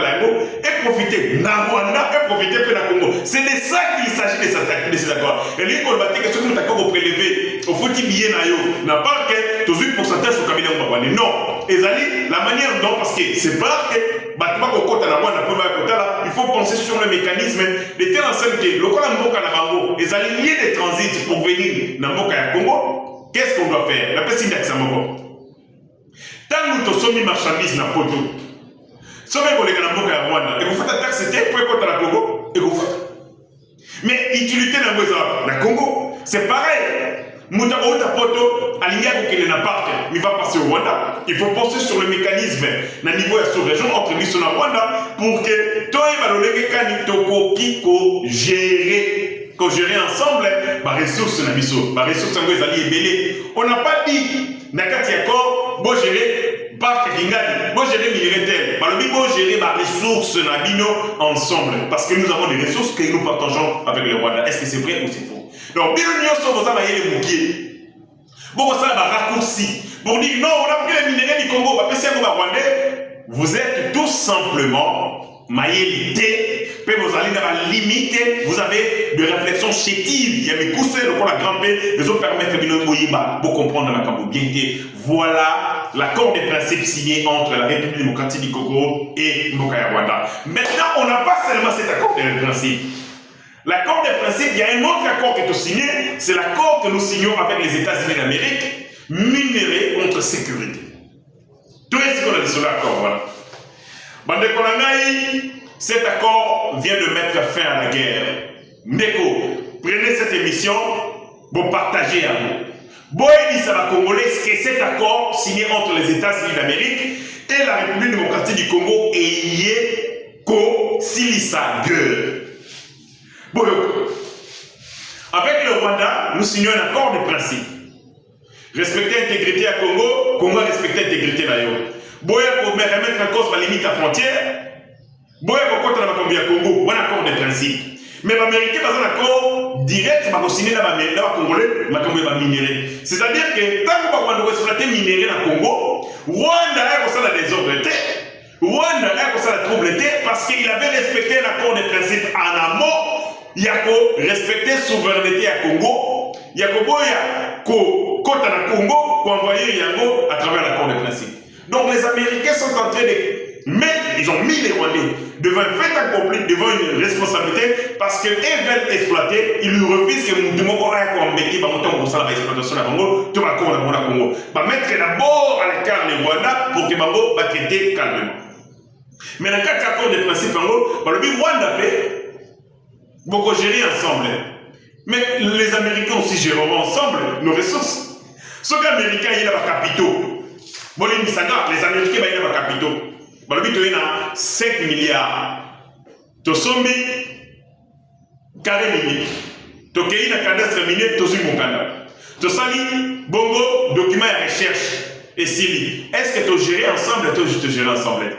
et profiter na Rwanda et profiter de la Congo. C'est de ça qu'il s'agit de ces accords. Et lui, quand on va dire que ce que nous avons prélevé au faut billet n'a pas que tous un pourcentage au cabinet Rwanda. Non, ezali la manière dont parce que c'est pas que il faut penser sur le mécanisme de telle enseigne que le Rwanda na ezali lié de transit pour venir na Mboka ya Congo. Qu'est-ce qu'on doit faire? La personne d'accès à mon tant que nous sommes marchandises na poto, sommes les Rwanda et vous faites la taxe pour écouter la Congo et vous faites. Mais utilité dans la Congo, c'est pareil. Mouta poto aligné avec les napartes, il va passer au Rwanda. Il faut penser sur le mécanisme na niveau de sous-région entre Biso na Rwanda pour que toi et Balolege Kanitoko Kiko gérer ensemble les ressources na biso, les ressources ngo ezali ebele. On n'a pas dit na kati ya corps bo gérer parc Kingani, bo gérer minerai balobi bo gérer les ressources na bino ensemble parce que nous avons des ressources que nous partageons avec le Rwanda. Est-ce que c'est vrai ou c'est faux? Donc bino nyonso boza ba yele mukie. Bon ça va raccourci pour dire non, on a pris les minerais du Congo, on va passer à Rwanda. Vous êtes tout simplement maïelité. Vous allez dans la limite, vous avez des réflexions chétives. Il y a mes coussins pour la grimper, les autres permettent de comprendre la Cambobienté. Voilà l'accord des principes signé entre la République démocratique du Congo et Mboka ya Rwanda. Maintenant, on n'a pas seulement cet accord des principes. L'accord des principes, il y a un autre accord qui est signé, c'est l'accord que nous signons avec les États-Unis d'Amérique, minerai contre sécurité. Tout ce qu'on a dit sur l'accord, voilà. Bande Konangaï, cet accord vient de mettre fin à la guerre. Ndeko, prenez cette émission pour partager à vous. Boye dit ça va Congolais que cet accord signé entre les États-Unis d'Amérique et la République démocratique du Congo est lié ko silisa gueule. Avec le Rwanda, nous signons un accord de principe. Respecter l'intégrité à Congo, Congo respecter l'intégrité d'ailleurs. Boye pour me remettre en cause la limite à frontière. Boye pour contre la Congo, un accord de principe. Mais les Américains ont un accord direct pour signer les Congolais, les minéraux. C'est-à-dire que tant qu'on va exploiter les minéraux dans le Congo, Rwanda est comme ça la désordre. Rwanda est comme ça la troublité parce qu'il avait respecté l'accord de principe en amont. Il y a respecter la souveraineté à Congo. Il y a côté à Congo pour envoyer Yango à travers l'accord de principe. Donc les Américains sont en train de mettre, ils ont mis les Rwandais devant un fait accompli, devant une responsabilité, parce qu'ils veulent exploiter, ils lui refusent que nous devons embêter, l'exploitation de Congo, tout va Congo. Mettre d'abord à l'écart les Rwandais pour que Bango va traiter calmement. Mais dans le cas d'accord de principe, le Rwanda beaucoup gérer ensemble. Mais les Américains aussi géreront ensemble nos ressources. Ceux qui Américains, ils ont des capitaux. Les Américains, ils ont des capitaux. Il y a 5 milliards. Tu sommes carré mini. Tu as un cadastre mini, tu as un cadastre. Tu as bongo, document de recherche. Et si, est-ce que tu gères ensemble ou tu gères ensemble?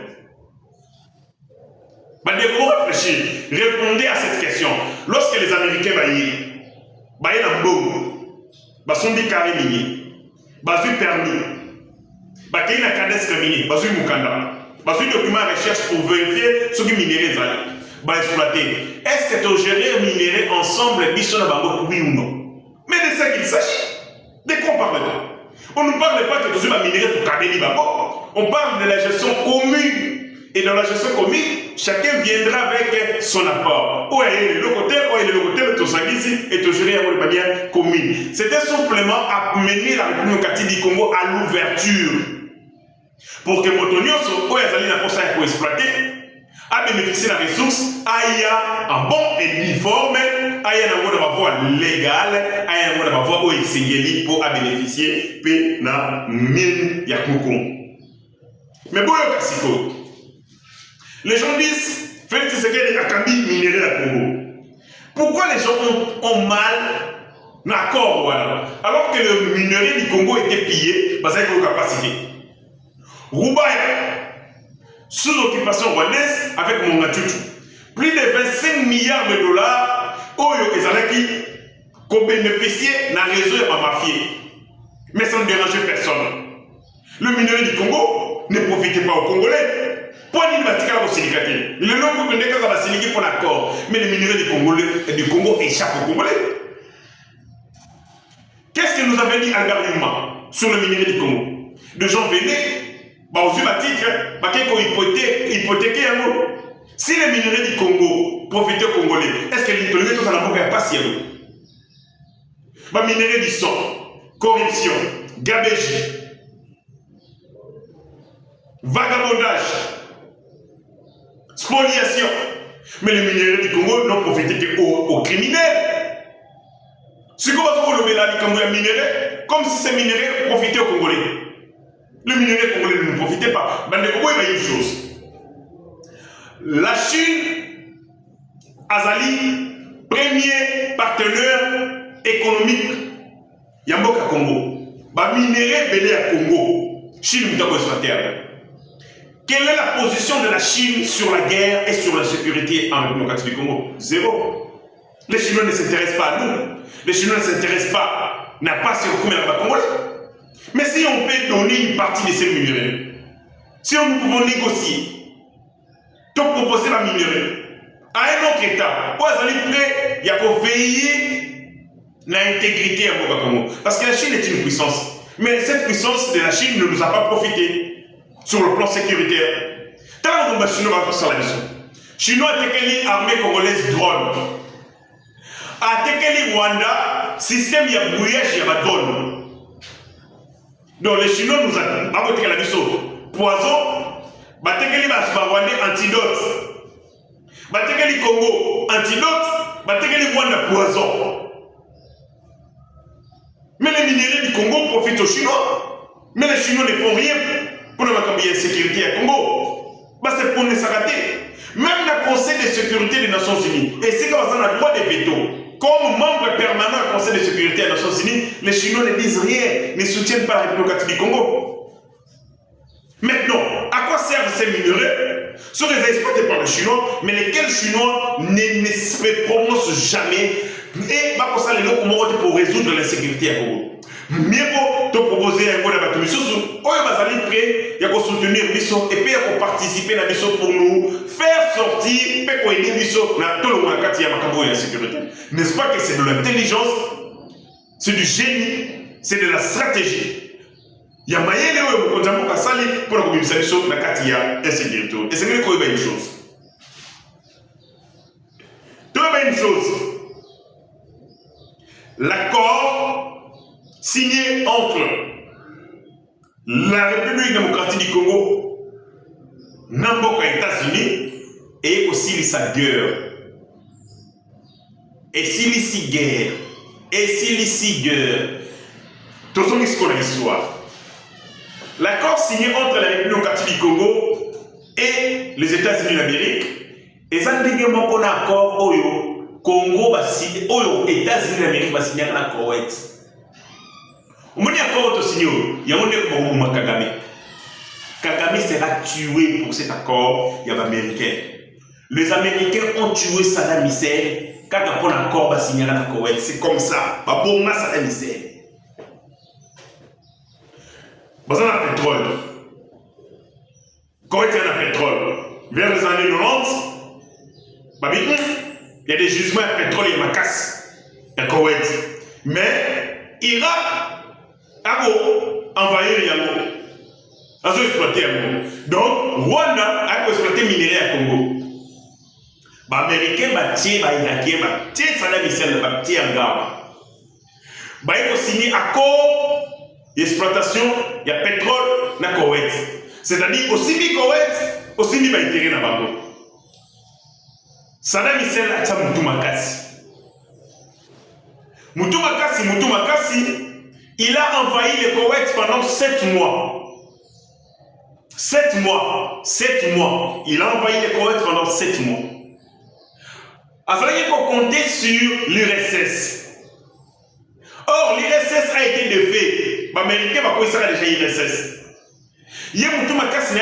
Réfléchir, répondez à cette question. Lorsque les Américains sont des carrés mini, ils ont permis, ils ont un cadastre mini, ils ont un cadastre. Parce que le document de recherche pour vérifier ce que les minéraux sont exploiter. Est-ce que tu gères les minéraux ensemble, oui ou non? Mais de ça qu'il s'agit. De quoi on parle? On ne parle pas que tu as minéraux pour Kabeli Babo. On parle de la gestion commune. Et dans la gestion commune, chacun viendra avec son apport. Où est le côté, de ton ici et te gérer de manière commune. C'était simplement amener la République démocratique du Congo à l'ouverture. Pour que Motonio soit pour exploiter, à bénéficier de la ressource, aille un bon et uniforme, aille un voie légale, aille un voie où il s'est pour bénéficier de la mine Yakoukou. Mais bon, les gens disent Félix Tshisekedi a cambi minerai à Congo. Pourquoi les gens ont mal d'accord voilà, alors que le minerai du Congo était pillé, parce qu'il y a une capacité. Roubaï, sous occupation rwandaise, avec Mongatutu, plus de 25 milliards de dollars, Oyo et Zalaki, qu'on bénéficiait d'un réseau et mafié, mais sans déranger personne. Le minerai du Congo ne profitait pas aux Congolais. Point d'investigation au Sénégal. Le nom que nous avons signé pour l'accord, mais le minerai du Congo échappe aux Congolais. Qu'est-ce que nous avait dit Albert Yuma sur le minerai du Congo? De gens venaient, aux titre, hypothéquer un mot. Si le minerai du Congo profitait aux Congolais, est-ce que l'Italie tout ça n'a pas si minerai du sang, corruption, gabégie, vagabondage, spoliation. Mais les minéraux du Congo n'ont profité qu'aux criminels. Ce qu'on va faire le minerai, comme si ces minéraux profitaient aux Congolais. Le minerai congolais ne profitait pas. Mais il y a une chose. La Chine, Azali, premier partenaire économique, Yamboka Congo. Le minerai belé à Congo. Chine, quelle est la position de la Chine sur la guerre et sur la sécurité en République du Congo? Zéro. Les Chinois ne s'intéressent pas à nous. Les Chinois ne s'intéressent pas, n'a pas sur combien de Congolais. Mais si on peut donner une partie de ces minéraux, si nous pouvons négocier, donc proposer la minerai à un autre État, où ils sont prêts, il y a pour veiller l'intégrité à Congo. Parce que la Chine est une puissance. Mais cette puissance de la Chine ne nous a pas profité. Sur le plan sécuritaire. Tant que les Chinois vont faire la mission. Chinois a été armée congolaise drone. A été Rwanda, système y a brouillage, il y a drone. Donc les Chinois nous ont apporté la mission. Poison, Batekeli Rwandais antidote. Batekeli Congo antidote, Batekeli Rwanda poison. Mais les minéraux du Congo profitent aux Chinois. Mais les Chinois ne font rien. Pour la sécurité à Congo, c'est pour ne s'arrêter. Même le Conseil de sécurité des Nations Unies, et c'est comme ça on a le droit de veto, comme membre permanent du Conseil de sécurité des Nations Unies, les Chinois ne disent rien, ne soutiennent pas la République du Congo. Maintenant, à quoi servent ces minéraux? Sont les exploités par les Chinois, mais lesquels Chinois ne se prononcent jamais. Et pour ça, les locaux pour résoudre l'insécurité à Congo. Mieux vaut te proposer un mot de bateau. Ils sont prêts à soutenir Bisso et puis à participer à Bisso pour nous faire sortir, pour aider Bisso dans tout le monde qui a la sécurité. N'est-ce pas que c'est de l'intelligence, c'est du génie, c'est de la stratégie. Il y a moyen de sali pour la communauté Bisso dans la sécurité. Et c'est une chose. Une chose. L'accord signé entre la République démocratique du Congo, Namboka États-Unis, et aussi sa guerre. Et si guerre, et si guerre, tout ce qu'on a l'histoire. L'accord signé entre la République démocratique du Congo et les États-Unis d'Amérique, et ça ne dit qu'on a un accord au Congo, aux États-Unis d'Amérique, va signer un accord. On dit accord au signé, il y a un accord Kagame. Kagame sera tué pour cet accord, il y a l'Américain. Les Américains ont tué Saddam Hussein quand on a un accord va signer un accord. C'est comme ça. Bon, Saddam Hussein. Bon, on a le pétrole. Quand il y a le pétrole, vers les années 90, il y a des gisements de pétrole et de casse. Il y a Koweït. Mais Irak a envahi Yango. A exploité Yango. Donc, Rwanda a exploité minerai à Congo. Les Américains ont tué les Irakiens, ont tué Saddam Hussein, ont tué Angara. Ils ont signé un accord d'exploitation, il y a pétrole dans Koweït. C'est-à-dire, aussi bien Koweït, aussi bien intérêt dans Bango. Saddam Hussein a tué Moutou Makassi, il a envahi le Koweït pendant 7 mois. 7 mois. 7 mois. Il a envahi les Koweït pendant 7 mois. Il faut compter sur l'URSS. Or, l'URSS a été défait. Les Américains vont déjà l'URSS. Il y a beaucoup de casse,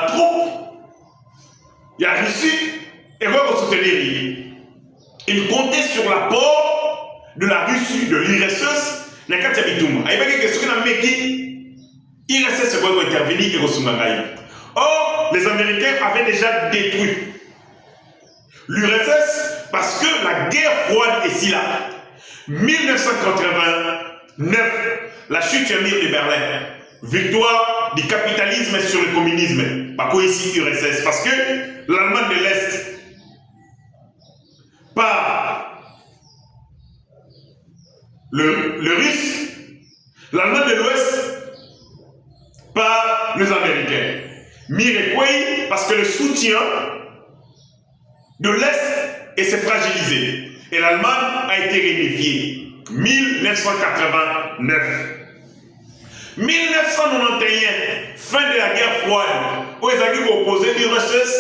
troupes. Il y a Russie et va soutenir. Il comptait sur l'apport de la Russie, de l'URSS. Il y a question l'URSS va intervenir et or, les Américains avaient déjà détruit l'URSS parce que la guerre froide est si là. 1989, la chute du mur de Berlin, victoire du capitalisme sur le communisme, pas quoi ici URSS, parce que l'Allemagne de l'Est par le Russe, l'Allemagne de l'Ouest par les Américains. Mirequei, parce que le soutien de l'Est s'est fragilisé et l'Allemagne a été réunifiée. 1989. 1991, fin de la guerre froide, où ils ont opposé l'URSS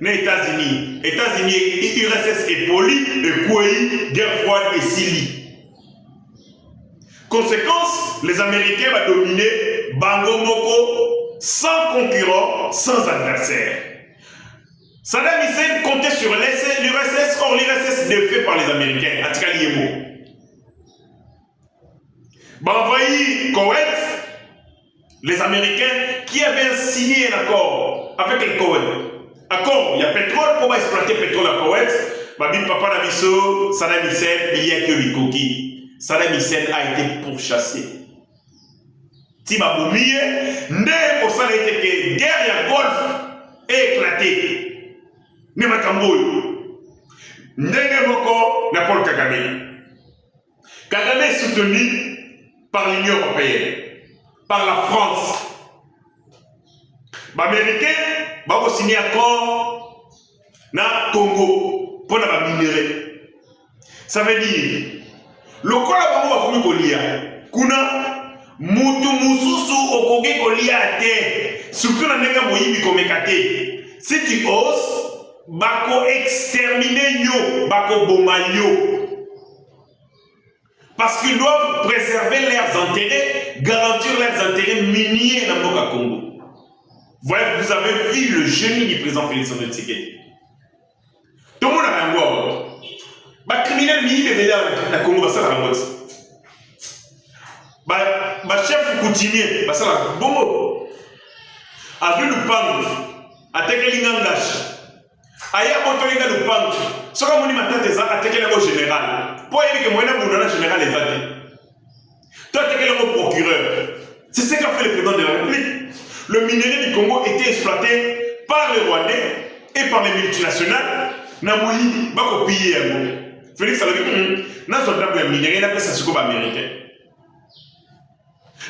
aux États-Unis. États-Unis et l'URSS est poli, et Kuwait, guerre froide et Syrie. Conséquence, les Américains vont dominer Bango Moko sans concurrent, sans adversaire. Saddam Hussein comptait sur l'URSS, or l'URSS défait par les Américains. Atikali envahi Koweït, les Américains qui avaient signé un accord avec le Koweït. Accord, il y a pétrole pour exploiter pétrole à Koweït. Babi Papa Nabiso, Saddam Hussein, il y a que Bikoki. Saddam Hussein a été pourchassé. Tima Boumie, ne pour ça a été que guerre et Golfe est éclatée. Ne Makamboy. Ndenge Moko, Paul Kagame. Kagame est soutenu par l'Union européenne, par la France. Les Américains vont signer un accord na Congo pour la minerai. Ça veut dire, le corps va faire kolia. Kuna mutu mususu okoge kolia te. Surtout na nega moyibi komekate. Si tu oses, bako exterminer yo, bako boma yo. Parce qu'ils doivent préserver leurs intérêts, garantir leurs intérêts miniers dans le Congo. Vous avez vu le génie du président Félix Antoine Tshisekedi. Tout le monde a un mot. Les criminels miniers de la Congo, ça la mode. Les chefs coutumiers, ça la bon. Avec le pan, avec les langages. Aya motolinga lupango soka moni matata za atekele ko général po yebi ke moyena bundana général ezate toi atekele ko procureur. C'est ce qu'a fait le président de la République. Le minerai du Congo était exploité par les Rwandais et par les multinationales na moyi bako piller yango. Félix Alabi na zonda ya minerai na pesa siko ba américain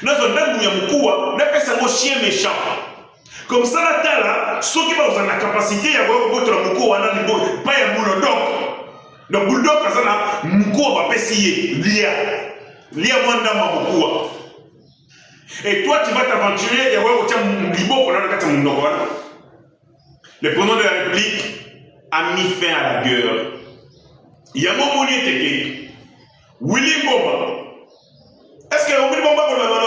na zonda ya mkuwa na pesa ngo chien méchant. Comme ça, la tala, ceux qui ont la capacité à voir votre mouko, pas un bulldog. Le bulldog, ça là, mouko va pessier, lia wanda mouko. Et toi, tu vas t'aventurer et voir au libo qu'on a le monde. Le président de la République a mis fin à la guerre. Il y a un moment où il était Willy Bomba. Est-ce que Willy Bomba va le voir?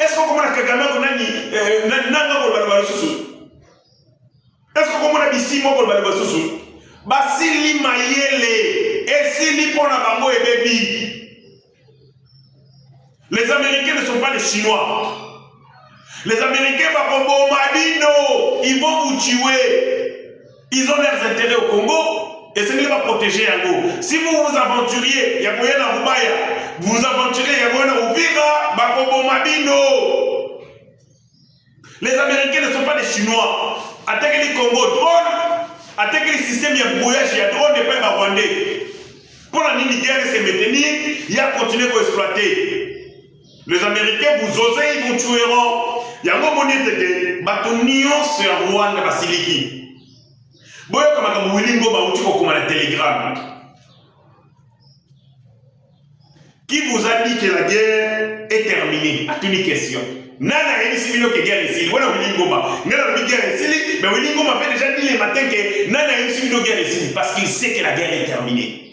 Est-ce que comme on a Kagame on a ni nanga ko balaba susu? Est-ce que comme on a bisi mo ko balaba susu? Basili mayele esili pona bango ebebi. Les Américains ne sont pas les Chinois. Les Américains vont bombarder, ils vont vous tuer. Ils ont leurs intérêts au Congo et ce n'est pas protéger Yango. Si vous vous aventuriez, il y a moyen à Rubaya, vous vous aventurez, il y a moyen à Uvira, Bakobo Mabino. Les Américains ne sont pas des Chinois. Attaquez les Congo drone, attaquez les systèmes, il y a brouillage, il y a drone et pas Rwandais. Pour la guerre se maintenir, il y a continué à exploiter. Les Américains, vous osez, ils vous tueront. Il y a un moment où il y sur Rwanda, Basiliki. Boyo comme Wilingo Baouti comme un télégramme. Qui vous a dit que la guerre est terminée? À une question. Nana Elisi Bino que guerre ici. Voilà Willy Ngoma. Nana Willy guerre ici. Mais Willy Ngoma avait déjà dit les matins que Nana Elisi Bino guerre ici. Parce qu'il sait que la guerre est terminée.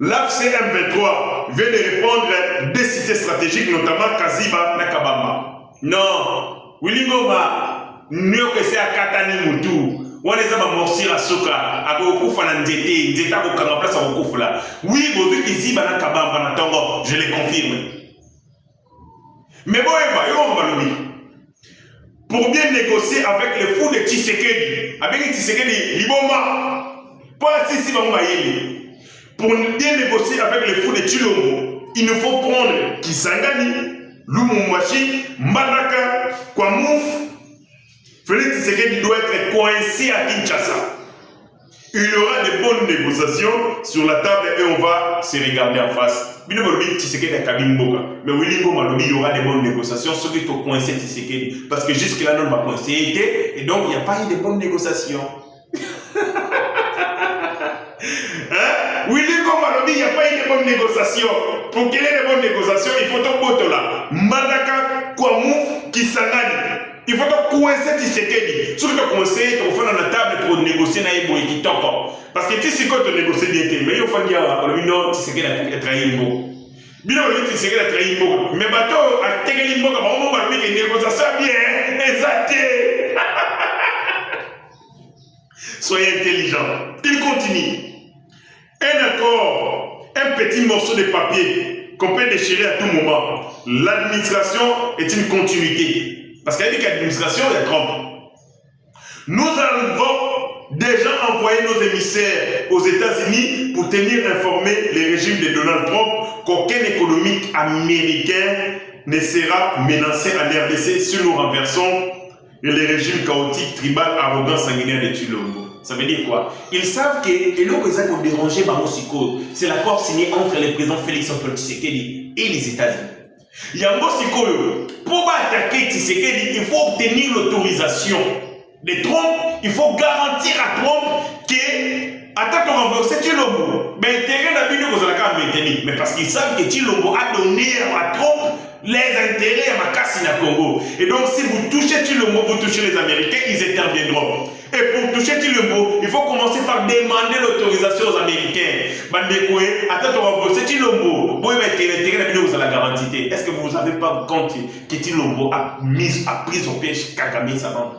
L'AFC M23 vient de répondre des cités stratégiques, notamment Kaziba Nakabamba. Non. Willy Ngoma, mieux que c'est à Katani Moutou. On les a morcir à Soka, à Gokouf à Ndete, Ndete à Gokanga place à Gokouf là. Oui, Bozu Kiziba Nakabamba Natongo, je le confirme. Mais bon, pour bien négocier avec les fous de Tshisekedi, avec Tshisekedi, Liboma, pas si pour bien négocier avec les fous de Tshilombo, il nous faut prendre Kisangani, Lumumbashi, Mbandaka, Kwamouf. Félix Tshisekedi doit être coincé à Kinshasa. Il y aura de bonnes négociations sur la table et on va se regarder en face. Mais Willy Ngoma, il y aura de bonnes négociations, ceux qui sont coincés Tshisekedi. Parce que jusque-là, non, ma coincé et donc il n'y a pas eu de bonnes négociations. Hein? Willy Ngoma, il n'y a pas eu de bonnes négociations. Pour qu'il y ait de bonnes négociations, il faut un pote là. Madaka, Kwamouf, Kisangani. Il faut que coincer Tshisekedi. Si tu as coincé, tu vas faire la table pour négocier na Ebo et qui t'entend. Parce que Tshisekedi te négocie bien, mais il faut dire que Tshisekedi a trahi Mbo. Bien que Tshisekedi a trahi Mbo. Mais bateau a trahi Mbo, comme on va dire que négociation bien, exacté. Soyez intelligents. Il continue. Un accord, un petit morceau de papier qu'on peut déchirer à tout moment. L'administration est une continuité. Parce qu'il y a dit qu'administration, il y a Trump. Nous avons déjà envoyé nos émissaires aux États-Unis pour tenir informé les régimes de Donald Trump qu'aucun économique américain ne sera menacé en RDC si nous renversons les régimes chaotiques, tribal, arrogants, sanguinaires de Tshilombo. Ça veut dire quoi? Ils savent que et là que ça a dérangé Mamosiko, c'est l'accord signé entre le président Félix Antoine Tshisekedi et les États-Unis. Yango Sikoyo, pour attaquer Tshisekedi, il faut obtenir l'autorisation de Trump. Il faut garantir à Trump que, attends, on renverser Tshilombo. Mais intérêt d'abord vous allez maintenir. Mais parce qu'ils savent que Tshilombo a donné à Trump les intérêts à Makassina Congo. Et donc, si vous touchez Tshilombo, vous touchez les Américains, ils interviendront. Et pour toucher Tshilombo, il faut commencer par demander l'autorisation aux Américains. Bandekoué, attends, on va voir, c'est Tshilombo. Vous avez l'intérêt de vous à la garantie. Est-ce que vous n'avez pas compte que Tshilombo a pris au piège Kagame savant?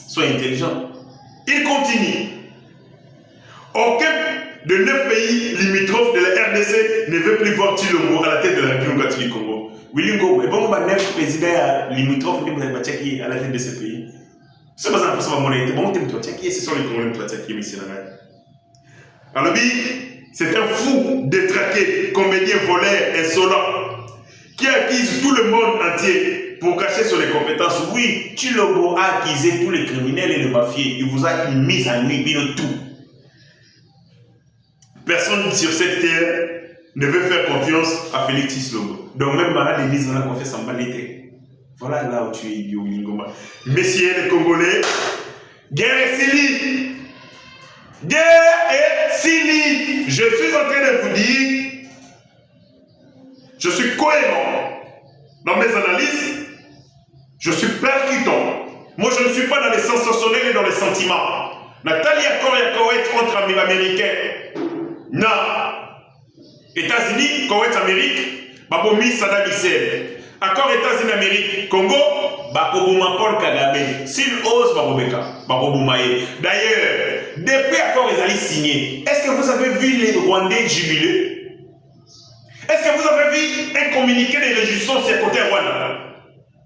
Soyez intelligents. Il continue. Aucun de 9 pays limitrophes de la RDC ne veut plus voir Tshilombo à la tête de la République démocratique du Congo. Willy Ngoma, et bon, 9 présidents limitrophes de la Tchéquie à la tête de ce pays. C'est pas ça, c'est pas mon été. Bon, ce sont les Congolais de la Tchéquie, mais c'est la même. Alors, c'est un fou, détraqué, comédien, voleur, insolent, qui accuse tout le monde entier pour cacher sur les compétences. Oui, Tshilombo a accusé tous les criminels et les mafieux. Il vous a mis en nuit, tout. Personne sur cette terre ne veut faire confiance à Félix Tshilombo. Donc même Mara Denise en a confiance en Balete. Voilà là où tu es idiot, Ngoma. Messieurs les Congolais, guerre est finie. Guerre est finie. Je suis en train de vous dire, je suis cohérent dans mes analyses, je suis percutant. Moi, je ne suis pas dans les sensationnels et dans les sentiments. Nathalie Koweït contre Américains. Non. États-Unis, Koweït, Amérique, Babomi, Saddam Hussein. Accord États-Unis-Amérique, Congo, Bakobouma Paul Kagame. S'il ose, Bakoboumaye. D'ailleurs, depuis l'accord Ezali signé, est-ce que vous avez vu les Rwandais jubiler? Est-ce que vous avez vu un communiqué de réjouissance sur le côté Rwanda?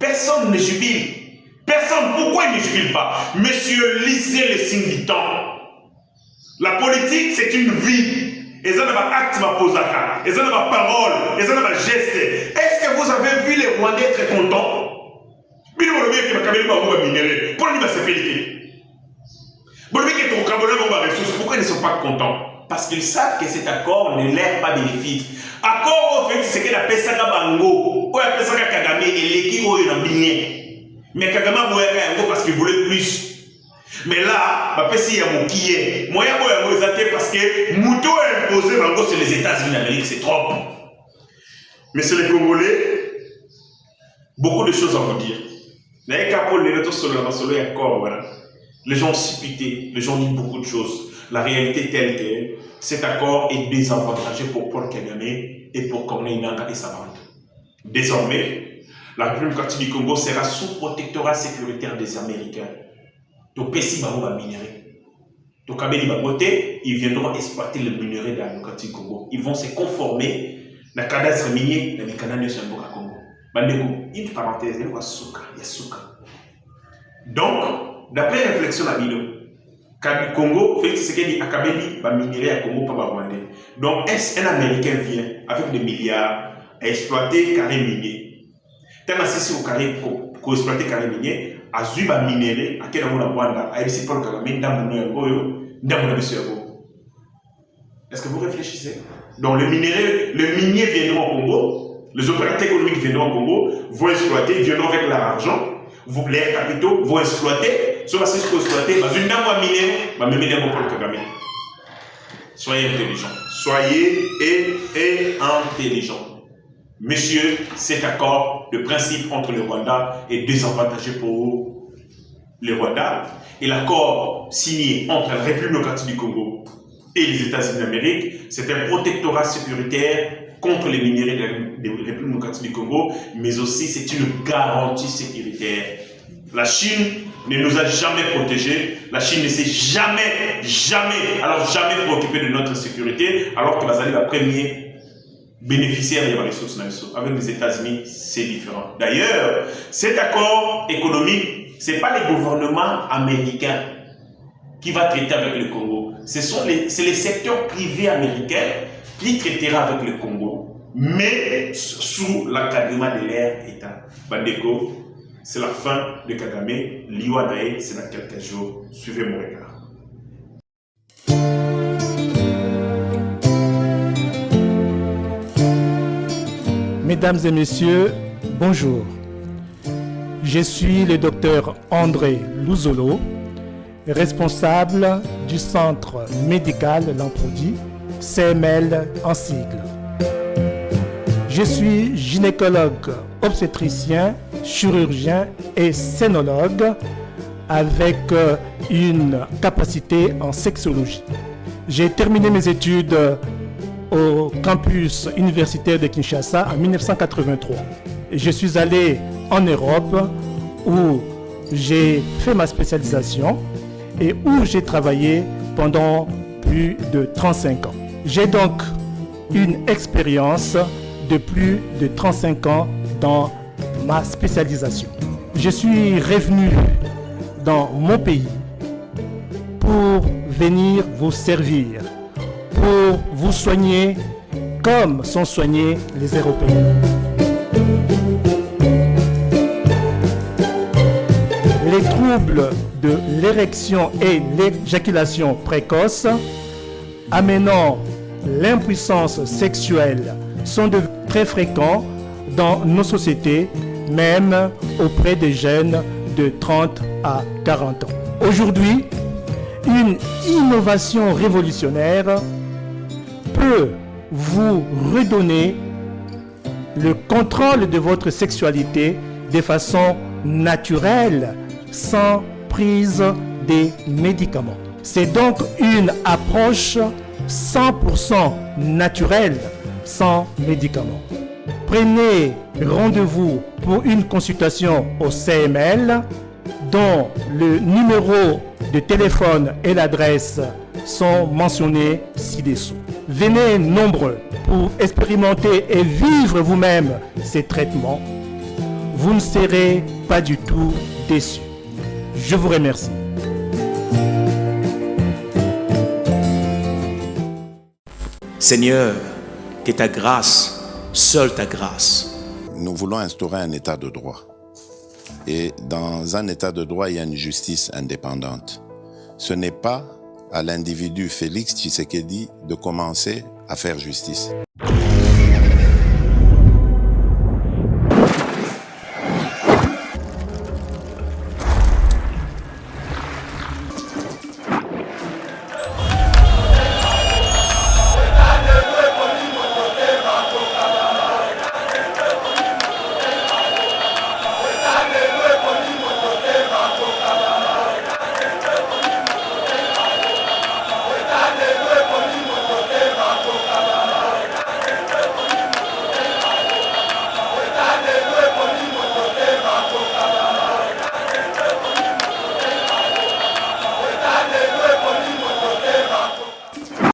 Personne ne jubile. Personne. Pourquoi ils ne jubilent pas? Monsieur, lisez les signes du temps. La politique, c'est une vie. Ils ont des actes, ils ont des paroles, ils ont des gestes. Est-ce que vous avez vu les Rwandais être contents? Pourquoi ils ne sont pas contents? Parce qu'ils savent que cet accord ne leur pas bénéfique. Accord, au fait, c'est que la Pesaka Bango, ou la Pesaka Kagame, et l'équipe où mais Kagame a parce qu'il voulait plus. Mais là, il y a mon qui est. Moi, parce que Mouto a imposé sur les États-Unis d'Amérique, c'est trop. Messieurs les Congolais, beaucoup de choses à vous dire. Les gens ont suppité, les gens disent beaucoup de choses. La réalité telle qu'elle, cet accord est désavantageux pour Paul Kagame et pour Corneille Nangaa et sa bande. Désormais, la République démocratique du Congo sera sous protectorat sécuritaire des Américains. Donc, Pessi Bango va minérer. Donc, Kabeli Bagote, ils viendront exploiter le minerai de la démocratie du Congo. Ils vont se conformer à la cadastre minier de la Canadienne sur le Congo. Une parenthèse, il y a Souka. Donc, d'après réflexion à Bido, Congo, Félix Tshisekedi a Kabeli va minérer à Congo par Rwandais. Donc, est-ce un Américain vient avec des milliards à exploiter carré minier? Tant que c'est au carré pour exploiter carré minier, à Zuba minérer, à quel moment la Rwanda, à Ebisi Paul Kagame, est-ce que vous réfléchissez? Donc, le minier viendra au Congo, les opérateurs économiques viendront au Congo, vont exploiter, viendront avec leur argent, les capitaux vont exploiter, soit parce qu'ils vont exploiter, une dame va miner, va me mettre Paul Kagame. Soyez intelligents. Soyez intelligents. Messieurs, cet accord de principe entre le Rwanda est désavantageux pour le Rwanda. Et l'accord signé entre la République démocratique du Congo et les États-Unis d'Amérique, c'est un protectorat sécuritaire contre les minéraux de la République démocratique du Congo, mais aussi c'est une garantie sécuritaire. La Chine ne nous a jamais protégés, la Chine ne s'est jamais préoccupée de notre sécurité, alors que la première bénéficiaire des ressources avec les États-Unis, c'est différent. D'ailleurs, cet accord économique, ce n'est pas les gouvernements américains qui va traiter avec le Congo. C'est les secteurs privés américains qui traitera avec le Congo, mais sous l'encadrement de leur État. Bandeko, c'est la fin de Kagame. Liwanae, c'est dans quelques jours. Suivez mon regard. Mesdames et messieurs, bonjour. Je suis le docteur André Louzolo, responsable du centre médical Lamprodi, CML en sigle. Je suis gynécologue, obstétricien, chirurgien et scénologue avec une capacité en sexologie. J'ai terminé mes études au campus universitaire de Kinshasa en 1983. Je suis allé en Europe où j'ai fait ma spécialisation et où j'ai travaillé pendant plus de 35 ans. J'ai donc une expérience de plus de 35 ans dans ma spécialisation. Je suis revenu dans mon pays pour venir vous servir, pour vous soigner comme sont soignés les Européens. Les troubles de l'érection et l'éjaculation précoce amenant l'impuissance sexuelle sont très fréquents dans nos sociétés, même auprès des jeunes de 30 à 40 ans. Aujourd'hui, une innovation révolutionnaire peut vous redonner le contrôle de votre sexualité de façon naturelle, sans prise des médicaments. C'est donc une approche 100% naturelle, sans médicaments. Prenez rendez-vous pour une consultation au CML, dont le numéro de téléphone et l'adresse sont mentionnés ci-dessous. Venez nombreux pour expérimenter et vivre vous-même ces traitements. Vous ne serez pas du tout déçus. Je vous remercie. Seigneur, que ta grâce, seule ta grâce. Nous voulons instaurer un état de droit. Et dans un état de droit, il y a une justice indépendante. Ce n'est pas à l'individu Félix Tshisekedi de commencer à faire justice.